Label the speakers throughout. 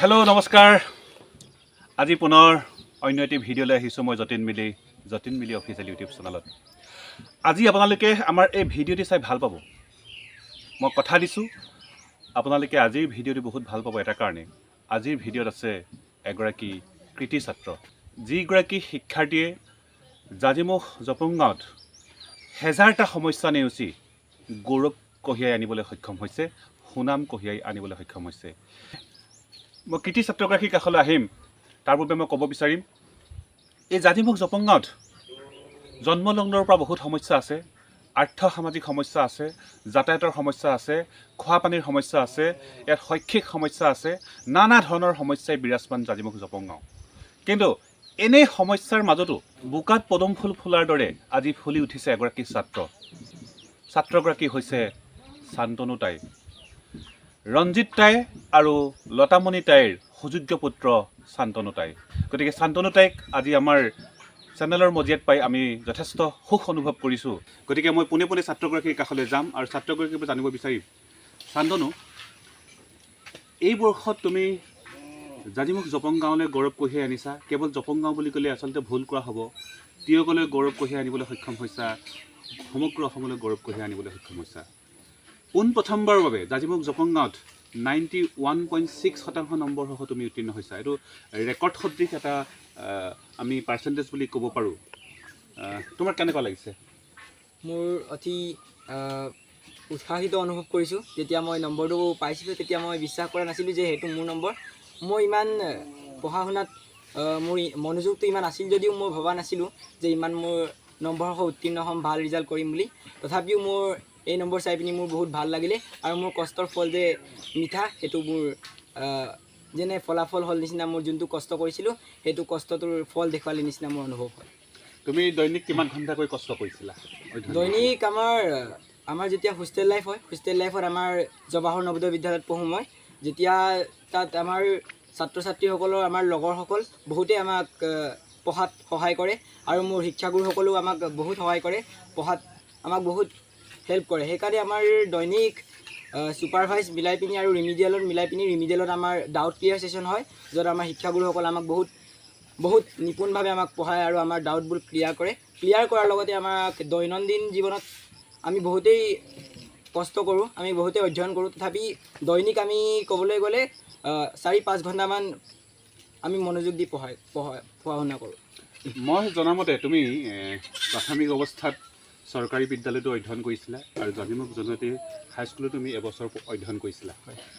Speaker 1: Hello' নমস্কাৰ। আজি পুনৰ অন্য এটি ভিডিঅ'লৈ আহিছোঁ মই যতীন মিলি অফিচিয়েল ইউটিউব চেনেলত। আজি আপোনালোকে আমাৰ এই ভিডিঅ'টি চাই ভাল পাব। মই কথা দিছোঁ আপোনালোকে আজিৰ ভিডিঅ'টি বহুত ভাল পাব এটা কাৰণে। আজিৰ ভিডিঅ'ত আছে এগৰাকী কৃতি ছাত্ৰ, যিগৰাকী শিক্ষাৰ্থীয়ে জাজিমুখ জপংগাঁৱত হেজাৰটা সমস্যা নেওচি গৌৰৱ কঢ়িয়াই আনিবলৈ সক্ষম হৈছে, সুনাম কঢ়িয়াই আনিবলৈ সক্ষম হৈছে। মই কৃতি ছাত্ৰগৰাকীৰ কাষলৈ আহিম, তাৰ পূৰ্বে মই ক'ব বিচাৰিম এই জাজিমুখ জপংগাঁৱত জন্মলগ্নৰ পৰা বহুত সমস্যা আছে। আৰ্থ সামাজিক সমস্যা আছে, যাতায়াতৰ সমস্যা আছে, খোৱা পানীৰ সমস্যা আছে, ইয়াত শৈক্ষিক সমস্যা আছে, নানা ধৰণৰ সমস্যাই বিৰাজমান জাজিমুখ জপংগাঁও। কিন্তু এনে সমস্যাৰ মাজতো বোকাত পদুম ফুল ফুলাৰ দৰে আজি ফুলি উঠিছে এগৰাকী ছাত্ৰগৰাকী হৈছে শান্তনু তাই, ৰঞ্জিত তাই আৰু লতামণি তাইৰ সুযোগ্য পুত্ৰ শান্তনু তাই। গতিকে শান্তনু তাইক আজি আমাৰ চেনেলৰ মজিয়াত পাই আমি যথেষ্ট সুখ অনুভৱ কৰিছোঁ। গতিকে মই পোনে পোনে ছাত্ৰগৰাকীৰ কাষলৈ যাম আৰু ছাত্ৰগৰাকীৰ পৰা জানিব বিচাৰিম, শান্তনু, এই বৰ্ষত তুমি জাজিমুখ জপংগাঁৱলৈ গৌৰৱ কঢ়িয়াই আনিছা। কেৱল জপংগাঁও বুলি ক'লে আচলতে ভুল কৰা হ'ব। তিয়কলৈ গৌৰৱ কঢ়িয়াই আনিবলৈ সক্ষম হৈছা, সমগ্ৰ অসমলৈ গৌৰৱ কঢ়িয়াই আনিবলৈ সক্ষম হৈছা। পোনপ্ৰথমবাৰৰ বাবে জাজিমুখ জপংগাঁৱত 91.6% নম্বৰসহ তুমি উত্তীৰ্ণ হৈছা। এইটো ৰেকৰ্ড সদৃশ এটা আমি পাৰ্চেণ্টেজ বুলি ক'ব পাৰোঁ। তোমাৰ কেনেকুৱা লাগিছে?
Speaker 2: মোৰ অতি উৎসাহিত অনুভৱ কৰিছোঁ। যেতিয়া মই নম্বৰটো পাইছিলোঁ তেতিয়া মই বিশ্বাস কৰা নাছিলোঁ যে সেইটো মোৰ নম্বৰ। মই ইমান পঢ়া শুনাত মোৰ মনোযোগটো ইমান আছিল যদিও মই ভবা নাছিলোঁ যে ইমান মোৰ নম্বৰসহ উত্তীৰ্ণ হ'ম, ভাল ৰিজাল্ট কৰিম বুলি। তথাপিও মোৰ এই নম্বৰ চাই পিনি মোৰ বহুত ভাল লাগিলে আৰু মোৰ কষ্টৰ ফল যে মিঠা, সেইটো মোৰ যেনে ফলাফল হ'ল নিচিনা। মোৰ যোনটো কষ্ট কৰিছিলোঁ সেইটো কষ্টটোৰ ফল দেখুৱালে নিচিনা মোৰ অনুভৱ হয়।
Speaker 1: তুমি দৈনিক কিমান ঘণ্টাকৈ কষ্ট কৰিছিলা?
Speaker 2: দৈনিক আমাৰ যেতিয়া হোষ্টেল লাইফ হয়, হোষ্টেল লাইফত আমাৰ জৱাহৰ নৱোদয় বিদ্যালয়ত পঢ়োঁ মই। যেতিয়া তাত আমাৰ ছাত্ৰ ছাত্ৰীসকলৰ, আমাৰ লগৰসকল বহুতেই আমাক পঢ়াত সহায় কৰে আৰু মোৰ শিক্ষাগুৰুসকলেও আমাক বহুত সহায় কৰে, পঢ়াত আমাক বহুত হেল্প কৰে। সেইকাৰণে আমাৰ দৈনিক ছুপাৰভাইজ মিলাই পিনি আৰু ৰিমিডিয়েলত আমাৰ ডাউট ক্লিয়াৰ ছেশ্যন হয়, য'ত আমাৰ শিক্ষাগুৰুসকলে আমাক বহুত নিপুণভাৱে আমাক পঢ়ায় আৰু আমাৰ ডাউটবোৰ ক্লিয়াৰ কৰাৰ লগতে আমাক দৈনন্দিন জীৱনত আমি বহুতেই কষ্ট কৰোঁ, আমি বহুতেই অধ্যয়ন কৰোঁ। তথাপি দৈনিক আমি ক'বলৈ গ'লে 4-5 ঘণ্টামান আমি মনোযোগ দি পঢ়া শুনা কৰোঁ।
Speaker 1: মই জনামতে তুমি প্ৰাথমিক অৱস্থাত চৰকাৰী বিদ্যালয়তো অধ্যয়ন কৰিছিলা আৰু জাজিমুখ জনজাতি হাইস্কুলত তুমি এবছৰ অধ্যয়ন কৰিছিলা।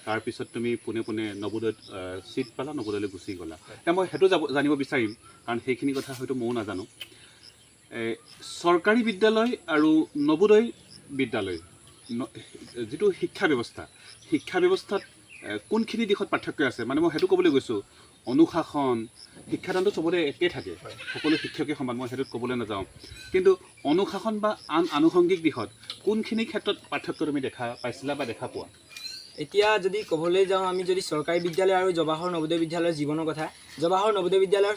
Speaker 1: তাৰপিছত তুমি পোনে পোনে নৱোদয়ত ছিট পালা, নৱোদয়লৈ গুচি গ'লা। এতিয়া মই সেইটো জানিব বিচাৰিম, কাৰণ সেইখিনি কথা হয়তো ময়ো নাজানো। চৰকাৰী বিদ্যালয় আৰু নৱোদয় বিদ্যালয় যিটো শিক্ষা ব্যৱস্থাত কোনখিনি দিশত পাৰ্থক্য আছে? মানে মই সেইটো ক'বলৈ গৈছোঁ, অনুশাসন, শিক্ষাদানটো চবতে একেই থাকে, সকলো শিক্ষকেই সমান, মই সেইটোত ক'বলৈ নাযাওঁ। কিন্তু অনুশাসন বা আন আনুষংগিক দিশত কোনখিনি ক্ষেত্ৰত পাৰ্থক্য তুমি দেখা পাইছিলা বা দেখা পোৱা?
Speaker 2: এতিয়া যদি ক'বলৈ যাওঁ, আমি যদি চৰকাৰী বিদ্যালয় আৰু জৱাহৰ নৱোদয় বিদ্যালয়ৰ জীৱনৰ কথা, জৱাহৰ নৱোদয় বিদ্যালয়ৰ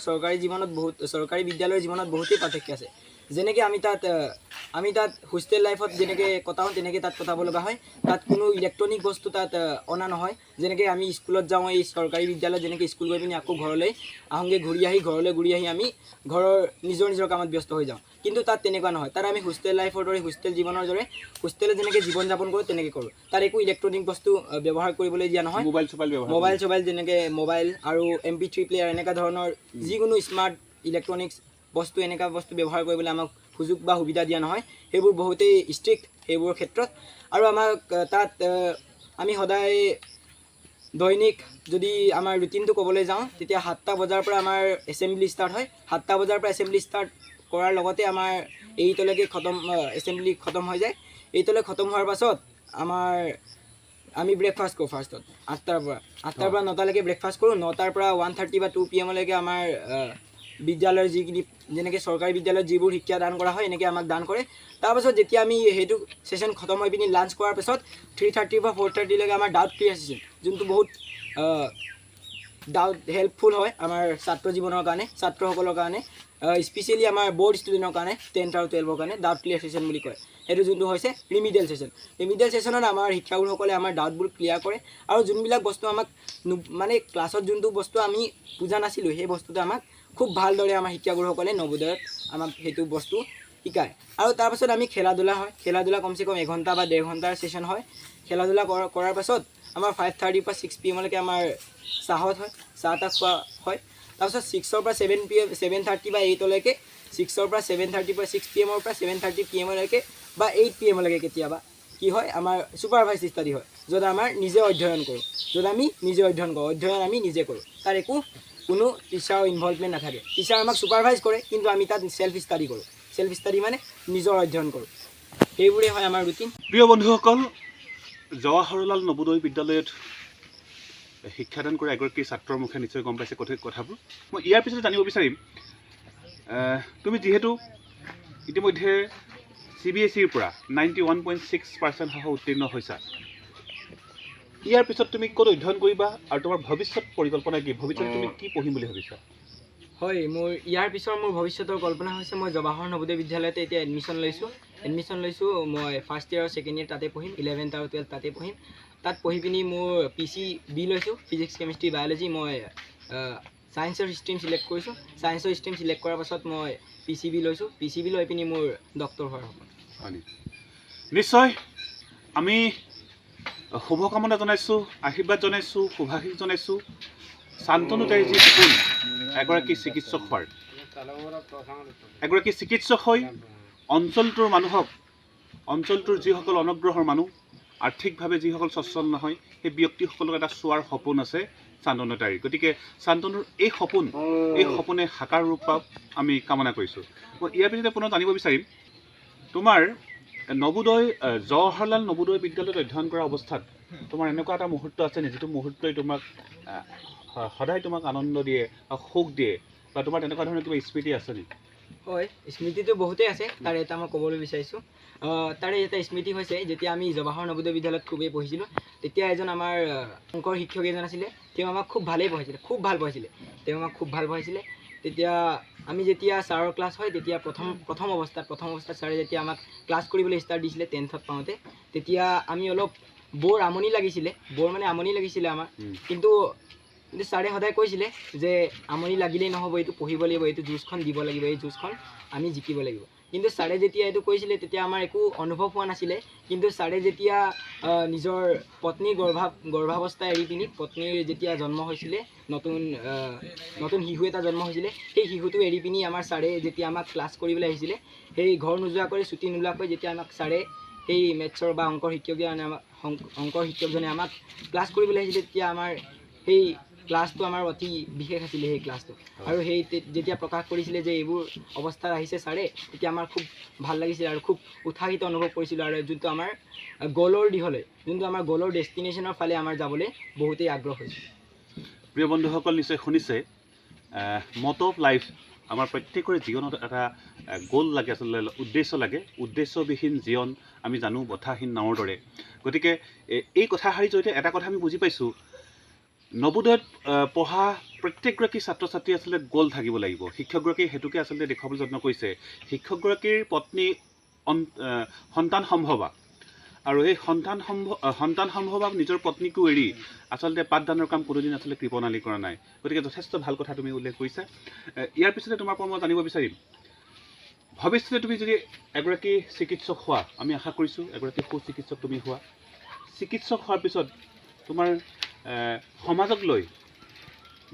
Speaker 2: চৰকাৰী বিদ্যালয়ৰ জীৱনত বহুতেই পাৰ্থক্য আছে। যেনেকৈ আমি তাত হোষ্টেল লাইফত যেনেকৈ কটাওঁ তেনেকৈ তাত কটাব লগা হয়। তাত কোনো ইলেক্ট্ৰনিক বস্তু তাত অনা নহয়। যেনেকৈ আমি স্কুলত যাওঁ, এই চৰকাৰী বিদ্যালয়ত যেনেকৈ স্কুল গৈ পিনি আকৌ ঘৰলৈ ঘূৰি আহি আমি ঘৰৰ নিজৰ কামত ব্যস্ত হৈ যাওঁ। কিন্তু তাত তেনেকুৱা নহয়। তাত আমি হোষ্টেল লাইফৰ দৰে, হোষ্টেল জীৱনৰ দৰে, হোষ্টেলত যেনেকৈ জীৱন যাপন কৰোঁ তেনেকৈ কৰোঁ। তাত একো ইলেক্ট্ৰনিক বস্তু ব্যৱহাৰ কৰিবলৈ দিয়া নহয়। মোবাইল যেনেকৈ মোবাইল আৰু MP3 প্লেয়াৰ এনেকুৱা ধৰণৰ যিকোনো স্মাৰ্ট ইলেক্ট্ৰনিক্স বস্তু, এনেকুৱা বস্তু ব্যৱহাৰ কৰিবলৈ আমাক সুযোগ বা সুবিধা দিয়া নহয়। সেইবোৰ বহুতেই ষ্ট্ৰিক্ট সেইবোৰৰ ক্ষেত্ৰত। আৰু আমাক তাত আমি সদায় দৈনিক যদি আমাৰ ৰুটিনটো ক'বলৈ যাওঁ, তেতিয়া 7টা বজাৰ পৰা আমাৰ এছেম্বলি ষ্টাৰ্ট হয়। 7টা বজাৰ পৰা এছেম্বলি ষ্টাৰ্ট কৰাৰ লগতে আমাৰ 8লৈকে এছেম্বলি খতম হৈ যায়। 8লৈ খতম হোৱাৰ পাছত আমি ব্ৰেকফাষ্ট কৰোঁ। ফাৰ্ষ্টত 8টাৰ পৰা 9টালৈকে ব্ৰেকফাষ্ট কৰোঁ। 9টাৰ পৰা 1:30 বা 2 PM লৈকে আমাৰ বিদ্যালয়ৰ যেনেকৈ চৰকাৰী বিদ্যালয়ত যিবোৰ শিক্ষা দান কৰা হয় এনেকৈ আমাক দান কৰে। তাৰপাছত যেতিয়া আমি সেইটো ছেশ্যন খতম হৈ পিনি লাঞ্চ কৰাৰ পিছত 3:30 পৰা 4:30 লৈকে আমাৰ ডাউট ক্লিয়াৰ ছেশ্যন, যোনটো বহুত ডাউট হেল্পফুল হয় আমাৰ ছাত্ৰ জীৱনৰ কাৰণে ছাত্ৰসকলৰ কাৰণে স্পেচিয়েলি আমাৰ বৰ্ড ষ্টুডেণ্টৰ কাৰণে 10th আৰু 12ৰ কাৰণে ডাউট ক্লিয়াৰ ছেশ্যন বুলি কয় সেইটো যোনটো হৈছে ৰিমিডিয়েল ছেশ্যন ৰিমিডিয়েল ছেশ্যনত আমাৰ শিক্ষাগুৰুসকলে আমাৰ ডাউটবোৰ ক্লিয়াৰ কৰে আৰু যোনবিলাক বস্তু আমাক মানে ক্লাছত যোনটো বস্তু আমি বুজা নাছিলোঁ সেই বস্তুটো আমাক খুব ভালদৰে আমাৰ শিক্ষাগুৰুসকলে নৱোদয়ত আমাক সেইটো বস্তু শিকায় আৰু তাৰপাছত আমি খেলা ধূলা হয় খেলা ধূলা কমচে কম 1 ঘণ্টা বা 1.5 ঘণ্টাৰ ছেশ্যন হয় খেলা ধূলা কৰাৰ পাছত আমাৰ 5:30 পৰা 6 PM-লৈকে আমাৰ চাহত হয় চাহ তাহ খোৱা হয় তাৰপিছত 6-ৰ পৰা 7 PM 7:30 বা 8-লৈকে 6-ৰ পৰা 7:30 পৰা 6 PM-ৰ পৰা 7:30 PM-লৈকে বা 8 PM-লৈকে কেতিয়াবা কি হয় আমাৰ ছুপাৰভাইজ ষ্টাডি হয় য'ত আমাৰ নিজে অধ্যয়ন কৰোঁ য'ত আমি নিজে অধ্যয়ন কৰোঁ অধ্যয়ন আমি নিজে কৰোঁ তাৰ একো কোনো টিচাৰৰ ইনভলভমেণ্ট নাথাকে টিচাৰ আমাক ছুপাৰভাইজ কৰে কিন্তু আমি তাত চেল্ফ ষ্টাডি কৰোঁ চেল্ফ ষ্টাডি মানে নিজৰ অধ্যয়ন কৰোঁ সেইবোৰেই হয় আমাৰ ৰুটিন
Speaker 1: প্ৰিয় বন্ধুসকল জৱাহৰলাল নৱোদয় বিদ্যালয়ত শিক্ষাদান কৰা এগৰাকী ছাত্ৰৰ মুখে নিশ্চয় গম পাইছে কথাবোৰ মই ইয়াৰ পিছতে জানিব বিচাৰিম তুমি যিহেতু ইতিমধ্যে CBSEৰ পৰা 91.6% সহ উত্তীৰ্ণ হৈছা ইয়াৰ পিছত তুমি ক'ত অধ্যয়ন কৰিবা আৰু তোমাৰ ভৱিষ্যত পৰিকল্পনা কি ভৱিষ্যতে তুমি কি পঢ়িম বুলি ভাবিছা
Speaker 2: হয় মোৰ ইয়াৰ পিছৰ মোৰ ভৱিষ্যতৰ কল্পনা হৈছে মই জৱাহৰ নৱোদয় বিদ্যালয়তে এতিয়া এডমিশ্যন লৈছোঁ মই ফাৰ্ষ্ট ইয়েৰ আৰু ছেকেণ্ড ইয়েৰ তাতে পঢ়িম 11th আৰু 12th তাতে পঢ়িম তাত পঢ়ি পিনি মোৰ PCB লৈছোঁ ফিজিক্স কেমিষ্ট্ৰি বায়'লজি মই ছায়েন্সৰ ষ্ট্ৰীম চিলেক্ট কৰিছোঁ ছায়েন্সৰ ষ্ট্ৰীম চিলেক্ট কৰাৰ পাছত মই PCB লৈছোঁ PCB লৈ পিনি মোৰ ডক্টৰ হোৱাৰ সপোন
Speaker 1: নিশ্চয় আমি শুভকামনা জনাইছোঁ আশীৰ্বাদ জনাইছোঁ শুভাশীষ জনাইছোঁ শান্তনু তাইৰ যি সপোন এগৰাকী চিকিৎসক হোৱাৰ এগৰাকী চিকিৎসক হৈ অঞ্চলটোৰ মানুহক অঞ্চলটোৰ যিসকল অনগ্ৰহৰ মানুহ আৰ্থিকভাৱে যিসকল সচ্ছল নহয় সেই ব্যক্তিসকলক এটা চোৱাৰ সপোন আছে শান্তনু তাইৰ গতিকে শান্তনুৰ এই সপোনে সাকাৰ ৰূপ পাওক আমি কামনা কৰিছোঁ মই ইয়াৰ পিছতে পুনৰ জানিব বিচাৰিম তোমাৰ নৱোদয় জৱাহৰলাল নৱোদয় বিদ্যালয়ত অধ্যয়ন কৰা অৱস্থাত তোমাৰ এনেকুৱা এটা মুহূৰ্ত আছে নে যিটো মুহূৰ্তই তোমাক সদায় তোমাক আনন্দ দিয়ে বা সুখ দিয়ে বা তোমাৰ তেনেকুৱা ধৰণৰ কিবা স্মৃতি আছে নেকি
Speaker 2: হয় স্মৃতিটো বহুতেই আছে তাৰে এটা মই ক'বলৈ বিচাৰিছোঁ তাৰে এটা স্মৃতি হৈছে যেতিয়া আমি জৱাহৰ নৱোদয় বিদ্যালয়ত খুবেই পঢ়িছিলোঁ তেতিয়া এজন আমাৰ অংকৰ শিক্ষক এজন আছিলে তেওঁ আমাক খুব ভালেই পঢ়াইছিলে খুব ভাল পঢ়াইছিলে তেতিয়া আমি যেতিয়া ছাৰৰ ক্লাছ হয় তেতিয়া প্ৰথম অৱস্থাত ছাৰে যেতিয়া আমাক ক্লাছ কৰিবলৈ ষ্টাৰ্ট দিছিলে 10th পাওঁতে তেতিয়া আমি অলপ বৰ আমনি লাগিছিলে আমাৰ কিন্তু ছাৰে সদায় কৈছিলে যে আমনি লাগিলেই নহ'ব এইটো পঢ়িব লাগিব এইটো যুঁজখন দিব লাগিব এই যুঁজখন আমি জিকিব লাগিব কিন্তু ছাৰে যেতিয়া এইটো কৈছিলে তেতিয়া আমাৰ একো অনুভৱ হোৱা নাছিলে কিন্তু ছাৰে যেতিয়া নিজৰ পত্নীৰ গৰ্ভাৱস্থা এৰি পিনি পত্নীৰ যেতিয়া জন্ম হৈছিলে নতুন শিশু এটা জন্ম হৈছিলে সেই শিশুটো এৰি পিনি আমাৰ ছাৰে যেতিয়া আমাক ক্লাছ কৰিবলৈ আহিছিলে সেই ঘৰ নোযোৱাকৈ ছুটি নোলোৱাকৈ যেতিয়া আমাক ছাৰে সেই মেথছৰ বা অংকৰ শিক্ষকজনে আমাক ক্লাছ কৰিবলৈ আহিছিলে তেতিয়া আমাৰ সেই ক্লাছটো আমাৰ অতি বিশেষ আছিলে সেই ক্লাছটো আৰু সেই যেতিয়া প্ৰকাশ কৰিছিলে যে এইবোৰ অৱস্থাত আহিছে ছাৰে তেতিয়া আমাৰ খুব ভাল লাগিছিলে আৰু খুব উৎসাহিত অনুভৱ কৰিছিলোঁ আৰু যোনটো আমাৰ গ'লৰ ডেষ্টিনেশ্যনৰ ফালে আমাৰ যাবলৈ বহুতেই আগ্ৰহ হৈছিল
Speaker 1: প্ৰিয় বন্ধুসকল নিশ্চয় শুনিছে মট অফ লাইফ আমাৰ প্ৰত্যেকৰে জীৱনত এটা গ'ল লাগে আচলতে উদ্দেশ্য লাগে উদ্দেশ্যবিহীন জীৱন আমি জানো বথাহীন নাৱৰ দৰে গতিকে এই কথাষাৰিৰ জৰিয়তে এটা কথা আমি বুজি পাইছোঁ নৱোদয়ত পঢ়া প্ৰত্যেকগৰাকী ছাত্ৰ ছাত্ৰী আচলতে গ'ল থাকিব লাগিব শিক্ষকগৰাকীয়ে সেইটোকে আচলতে দেখুৱাবলৈ যত্ন কৰিছে শিক্ষকগৰাকীৰ পত্নী সন্তান সম্ভৱা আৰু এই সন্তান সম্ভৱা নিজৰ পত্নীকো এৰি আচলতে পাঠদানৰ কাম কোনোদিন আচলতে কৃপণালী কৰা নাই গতিকে যথেষ্ট ভাল কথা তুমি উল্লেখ কৰিছা ইয়াৰ পিছতে তোমাৰ পৰা মই জানিব বিচাৰিম ভৱিষ্যতে তুমি যদি এগৰাকী চিকিৎসক হোৱা আমি আশা কৰিছোঁ এগৰাকী সুচিকিৎসক তুমি হোৱা চিকিৎসক হোৱাৰ পিছত তোমাৰ সমাজক লৈ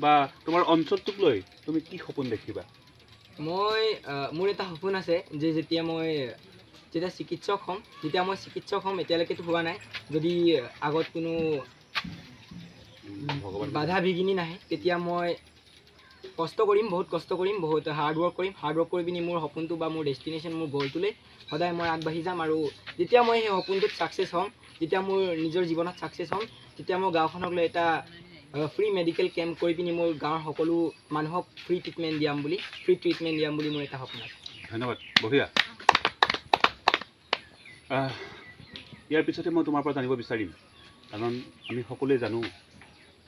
Speaker 1: বা তোমাৰ অঞ্চলটোক লৈ তুমি কি সপোন দেখিবা
Speaker 2: মোৰ এটা সপোন আছে যে যেতিয়া মই চিকিৎসক হ'ম এতিয়ালৈকেতো হোৱা নাই যদি আগত কোনো বাধা বিঘিনি নাহে তেতিয়া মই বহুত কষ্ট কৰিম বহুত হাৰ্ড ৱৰ্ক কৰি পিনি মোৰ সপোনটো বা মোৰ ডেষ্টিনেশ্যন মোৰ গ'লটোলৈ সদায় মই আগবাঢ়ি যাম আৰু যেতিয়া মই সেই সপোনটোত ছাকচেছ হ'ম যেতিয়া মোৰ নিজৰ জীৱনত ছাকচেছ হ'ম তেতিয়া মই গাঁওখনক লৈ এটা ফ্ৰী মেডিকেল কেম্প কৰি পিনি মোৰ গাঁৱৰ সকলো মানুহক ফ্ৰী ট্ৰিটমেণ্ট দিয়াম বুলি মোৰ এটা সপোন আছে
Speaker 1: ধন্যবাদ বঢ়িয়া ইয়াৰ পিছতে মই তোমাৰ পৰা জানিব বিচাৰিম কাৰণ আমি সকলোৱে জানো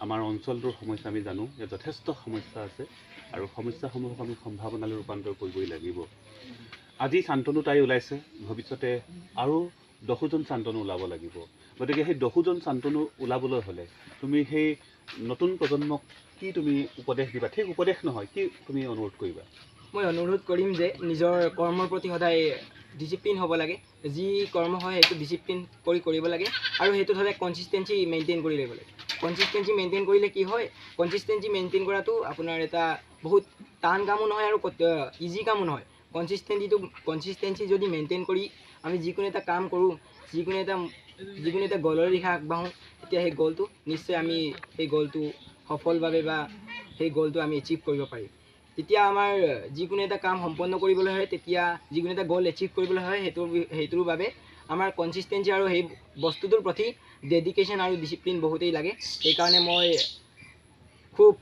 Speaker 1: আমাৰ অঞ্চলটোৰ সমস্যা আমি জানো যে যথেষ্ট সমস্যা আছে আৰু সমস্যাসমূহক আমি সম্ভাৱনালৈ ৰূপান্তৰ কৰিবই লাগিব। আজি শান্তনু তাই ওলাইছে, ভৱিষ্যতে আৰু 10জন শান্তনু ওলাব লাগিব। গতিকে সেই 10জন শান্তনু ওলাবলৈ হ'লে তুমি সেই নতুন প্ৰজন্মক কি তুমি উপদেশ দিবা? ঠিক উপদেশ নহয়, কি তুমি অনুৰোধ কৰিবা?
Speaker 2: মই অনুৰোধ কৰিম যে নিজৰ কৰ্মৰ প্ৰতি সদায় ডিচিপ্লিন হ'ব লাগে। যি কৰ্ম হয় সেইটো ডিচিপ্লিন কৰি কৰিব লাগে আৰু সেইটোত সদায় কনচিষ্টেঞ্চি মেইনটেইন কৰি ল'ব লাগে। কনচিষ্টেঞ্চি মেইনটেইন কৰিলে কি হয়, কনচিষ্টেঞ্চি মেইনটেইন কৰাটো আপোনাৰ এটা বহুত টান কামো নহয় আৰু ইজি কামো নহয়। কনচিষ্টেঞ্চি যদি মেইনটেইন কৰি আমি যিকোনো এটা কাম কৰোঁ, যিকোনো এটা গ'লৰ দিশে আগবাঢ়োঁ, তেতিয়া সেই গ'লটো নিশ্চয় আমি সেই গ'লটো সফলভাৱে বা সেই গ'লটো আমি এচিভ কৰিব পাৰিম। তেতিয়া আমাৰ যিকোনো এটা কাম সম্পন্ন কৰিবলৈ হয়, তেতিয়া যিকোনো এটা গ'ল এচিভ কৰিবলৈ হয়, সেইটোৰ বাবে আমাৰ কনচিষ্টেঞ্চি আৰু সেই বস্তুটোৰ প্ৰতি ডেডিকেশ্যন আৰু ডিচিপ্লিন বহুতেই লাগে। সেইকাৰণে মই খুব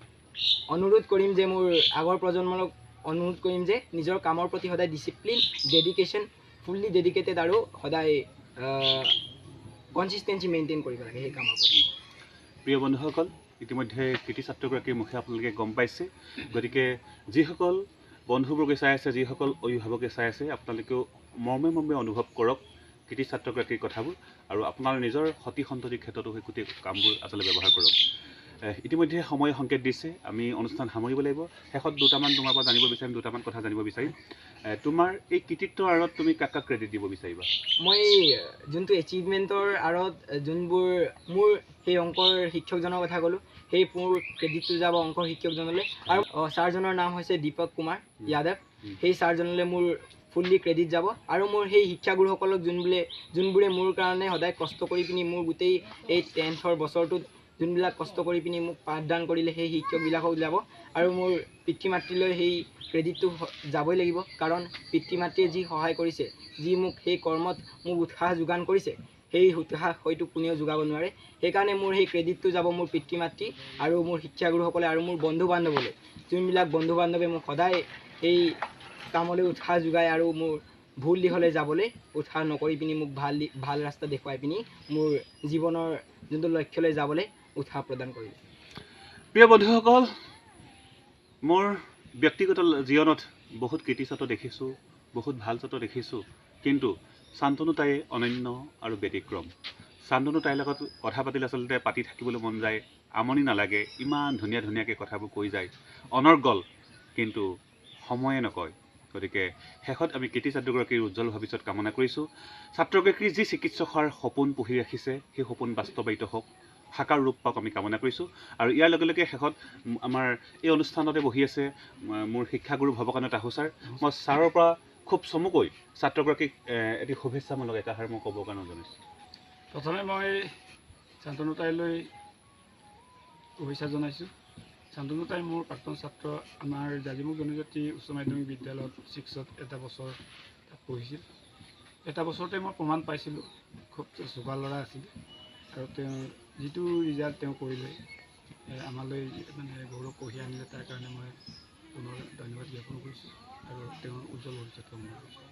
Speaker 2: অনুৰোধ কৰিম যে মোৰ আগৰ প্ৰজন্মক অনুৰোধ কৰিম যে নিজৰ কামৰ প্ৰতি সদায় ডিচিপ্লিন, ডেডিকেশ্যন, ফুল্লি ডেডিকেটেড আৰু সদায় কনচিষ্টেঞ্চি মেইনটেইন কৰিব লাগে সেই কামৰ প্ৰতি।
Speaker 1: প্ৰিয় বন্ধুসকল, ইতিমধ্যে কৃতি ছাত্ৰগৰাকীৰ মুখে আপোনালোকে গম পাইছে। গতিকে যিসকল বন্ধুবৰ্গে চাই আছে, যিসকল অভিভাৱকে চাই আছে, আপোনালোকেও মৰ্মে মৰ্মে অনুভৱ কৰক কৃতি ছাত্ৰগৰাকীৰ কথাবোৰ আৰু আপোনাৰ নিজৰ সতি সন্ততিৰ ক্ষেত্ৰতো সেই গোটেই কামবোৰ আচলতে ব্যৱহাৰ কৰক। ইতিমধ্যে সময় সংকেত দিছে, আমি অনুষ্ঠান সামৰিব লাগিব। শেষত দুটামান তোমাৰ পৰা জানিব বিচাৰিম, দুটামান কথা জানিব বিচাৰিম। তোমাৰ এই কৃতিত্বৰ আঁৰত তুমি কাক কাক ক্ৰেডিট দিব বিচাৰিবা? মই
Speaker 2: যোনটো এচিভমেণ্টৰ আঁৰত যোনবোৰ মোৰ সেই অংকৰ শিক্ষকজনৰ কথা ক'লোঁ, সেই মোৰ ক্ৰেডিটটো যাব অংকৰ শিক্ষকজনলৈ। আৰু ছাৰজনৰ নাম হৈছে দীপক কুমাৰ যাদৱ। সেই ছাৰজনলৈ মোৰ ফুল্লি ক্ৰেডিট যাব। আৰু মোৰ সেই শিক্ষাগুৰুসকলক যোনবোৰে মোৰ কাৰণে সদায় কষ্ট কৰি পিনি মোৰ গোটেই এই 10th বছৰটোত যোনবিলাক কষ্ট কৰি পিনি মোক পাঠদান কৰিলে, সেই শিক্ষকবিলাকক যাব। আৰু মোৰ পিতৃ মাতৃলৈ সেই ক্ৰেডিটটো যাবই লাগিব, কাৰণ পিতৃ মাতৃয়ে যি সহায় কৰিছে, যি মোক সেই কৰ্মত মোক উৎসাহ যোগান কৰিছে, সেই উৎসাহ হয়তো কোনেও যোগাব নোৱাৰে। সেইকাৰণে মোৰ সেই ক্ৰেডিটটো যাব মোৰ পিতৃ মাতৃ আৰু মোৰ শিক্ষাগুৰুসকলে আৰু মোৰ বন্ধু বান্ধৱলৈ, যোনবিলাক বন্ধু বান্ধৱে মোক সদায় এই কামলৈ উৎসাহ যোগায় আৰু মোৰ ভুল দিশলৈ যাবলৈ উৎসাহ নকৰি পিনি মোক ভাল ৰাস্তা দেখুৱাই পিনি মোৰ জীৱনৰ যোনটো লক্ষ্যলৈ যাবলৈ উৎসাহ প্ৰদান কৰিলে।
Speaker 1: প্ৰিয় বন্ধুসকল, মোৰ ব্যক্তিগত জীৱনত বহুত কৃতি ছাত্ৰ দেখিছোঁ, বহুত ভাল ছাত্ৰ দেখিছোঁ, কিন্তু শান্তনু তাই অনন্য আৰু ব্যতিক্ৰম। শান্তনু তাইৰ লগত কথা পাতিলে আচলতে পাতি থাকিবলৈ মন যায়, আমনি নালাগে, ইমান ধুনীয়া ধুনীয়াকৈ কথাবোৰ কৈ যায়, অনৰ্গল, কিন্তু সময়ে নকয়। গতিকে শেষত আমি কৃতি ছাত্ৰগৰাকীৰ উজ্জ্বল ভৱিষ্যত কামনা কৰিছোঁ। ছাত্ৰগৰাকীৰ যি চিকিৎসক হোৱাৰ সপোন পুহি ৰাখিছে, সেই সপোন বাস্তৱায়িত হওক, সাকাৰ ৰূপ পাওক, আমি কামনা কৰিছোঁ। আৰু ইয়াৰ লগে লগে শেষত আমাৰ এই অনুষ্ঠানতে বহি আছে মোৰ শিক্ষাগুৰু ভৱকান্ত তাহু ছাৰ। মই ছাৰৰ পৰা খুব চমুকৈ ছাত্ৰগৰাকীক এটি শুভেচ্ছামূলক একাষাৰ মই ক'বৰ কাৰণে জনাইছোঁ।
Speaker 3: প্ৰথমে মই শান্তনু তাইলৈ শুভেচ্ছা জনাইছোঁ। শান্তনু তাই মোৰ প্ৰাক্তন ছাত্ৰ, আমাৰ জাজিমুখ জনজাতি উচ্চ মাধ্যমিক বিদ্যালয়ত 6ত এটা বছৰ তাত পঢ়িছিল। এটা বছৰতে মই প্ৰমাণ পাইছিলোঁ, খুব চোকা ল'ৰা আছিল আৰু তেওঁৰ যিটো ৰিজাল্ট তেওঁ কৰিলে আমালৈ মানে গৌৰৱ কঢ়িয়াই আনিলে, তাৰ কাৰণে মই পুনৰ ধন্যবাদ জ্ঞাপন কৰিছোঁ আৰু তেওঁৰ উজ্জ্বল ভৱিষ্যত কামনা কৰিছোঁ।